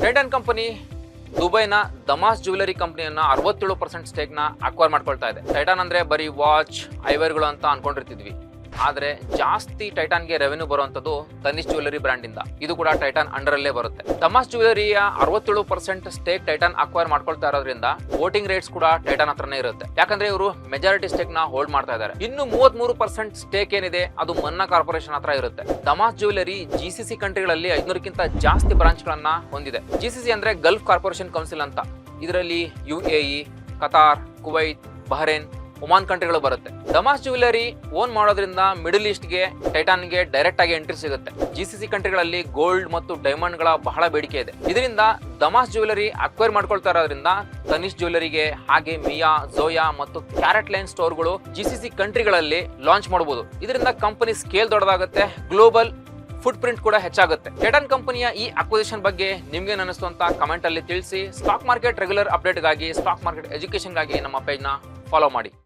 Titan company ದುಬೈನ ದಮಾಸ್ jewellery ಕಂಪನಿಯನ್ನ 67% ಸ್ಟೇಕ್ನ acquire ಮಾಡ್ಕೊಳ್ತಾ ಇದೆ. ಟೈಟಾನ್ ಅಂದ್ರೆ ಬರೀ ವಾಚ್ ಐವೇರ್ಗಳು ಅಂತ ಅನ್ಕೊಂಡಿರ್ತಿದ್ವಿ, ಆದ್ರೆ ಜಾಸ್ತಿ ಟೈಟಾನ್ಗೆ ರೆವೆನ್ಯೂ ಬರುವಂತದ್ದು ತನಿಷ್ ಜ್ಯುವೆಲರಿ ಬ್ರ್ಯಾಂಡ್ ಇಂದ. ಇದು ಕೂಡ ಟೈಟಾನ್ ಅಂಡರ್ ಅಲ್ಲೇ ಬರುತ್ತೆ. ದಮಾಸ್ ಜ್ಯುವೆಲರಿಯ 67% ಸ್ಟೇಕ್ ಟೈಟಾನ್ ಅಕ್ವೈರ್ ಮಾಡ್ಕೊಳ್ತಾ ಇರೋದ್ರಿಂದ ವೋಟಿಂಗ್ ರೇಟ್ಸ್ ಕೂಡ ಟೈಟಾನ್ ಹತ್ರನೇ ಇರುತ್ತೆ. ಯಾಕಂದ್ರೆ ಇವರು ಮೆಜಾರಿಟಿ ಸ್ಟೇಕ್ ನ ಹೋಲ್ಡ್ ಮಾಡ್ತಾ ಇದ್ದಾರೆ. ಇನ್ನು 33% ಸ್ಟೇಕ್ ಏನಿದೆ ಅದು ಮನ್ನಾ ಕಾರ್ಪೊರೇಷನ್ ಹತ್ರ ಇರುತ್ತೆ. ದಮಾಸ್ ಜ್ಯುವೆಲರಿ GCC ಕಂಟ್ರಿಗಳಲ್ಲಿ 500ಕ್ಕಿಂತ ಜಾಸ್ತಿ ಬ್ರಾಂಚ್ ಗಳನ್ನ ಹೊಂದಿದೆ. GCC ಅಂದ್ರೆ ಗಲ್ಫ್ ಕಾರ್ಪೊರೇಷನ್ ಕೌನ್ಸಿಲ್ ಅಂತ. ಇದರಲ್ಲಿ UAE, Qatar, Kuwait, Bahrain, Oman ಕಂಟ್ರಿಗಳು ಬರುತ್ತೆ. ದಮಾಸ್ ಜ್ಯುವೆಲರಿ ಓನ್ ಮಾಡೋದ್ರಿಂದ ಮಿಡಲ್ ಈಸ್ಟ್ಗೆ ಟೈಟಾನ್ಗೆ ಡೈರೆಕ್ಟ್ ಆಗಿ ಎಂಟ್ರಿ ಸಿಗುತ್ತೆ. GCC ಕಂಟ್ರಿಗಳಲ್ಲಿ ಗೋಲ್ಡ್ ಮತ್ತು ಡೈಮಂಡ್ ಗಳ ಬಹಳ ಬೇಡಿಕೆ ಇದೆ. ಇದರಿಂದ ದಮಾಸ್ ಜ್ಯುವೆಲರಿ ಅಕ್ವೈರ್ ಮಾಡ್ಕೊಳ್ತಾ ಇರೋದ್ರಿಂದ ತನಿಷ್ ಜ್ಯುವೆಲರಿಗೆ ಹಾಗೆ ಮಿಯಾ, ಝೋಯಾ ಮತ್ತು ಕ್ಯಾರೆಟ್ ಲೈನ್ ಸ್ಟೋರ್ಗಳು GCC ಕಂಟ್ರಿಗಳಲ್ಲಿ ಲಾಂಚ್ ಮಾಡಬಹುದು. ಇದರಿಂದ ಕಂಪನಿ ಸ್ಕೇಲ್ ದೊಡ್ಡದಾಗುತ್ತೆ, ಗ್ಲೋಬಲ್ ಫುಟ್ ಪ್ರಿಂಟ್ ಕೂಡ ಹೆಚ್ಚಾಗುತ್ತೆ. ಟೈಟಾನ್ ಕಂಪನಿಯ ಈ ಅಕ್ವಿಸಿಷನ್ ಬಗ್ಗೆ ನಿಮ್ಗೆ ಅನಿಸ್ತು ಅಂತ ಕಮೆಂಟ್ ಅಲ್ಲಿ ತಿಳಿಸಿ. ಸ್ಟಾಕ್ ಮಾರ್ಕೆಟ್ ರೆಗ್ಯುಲರ್ ಅಪ್ಡೇಟ್ ಗಾಗಿ, ಸ್ಟಾಕ್ ಮಾರ್ಕೆಟ್ ಎಜುಕೇಶನ್ ಗಾಗಿ ನಮ್ಮ ಪೇಜ್ ನ ಫಾಲೋ ಮಾಡಿ.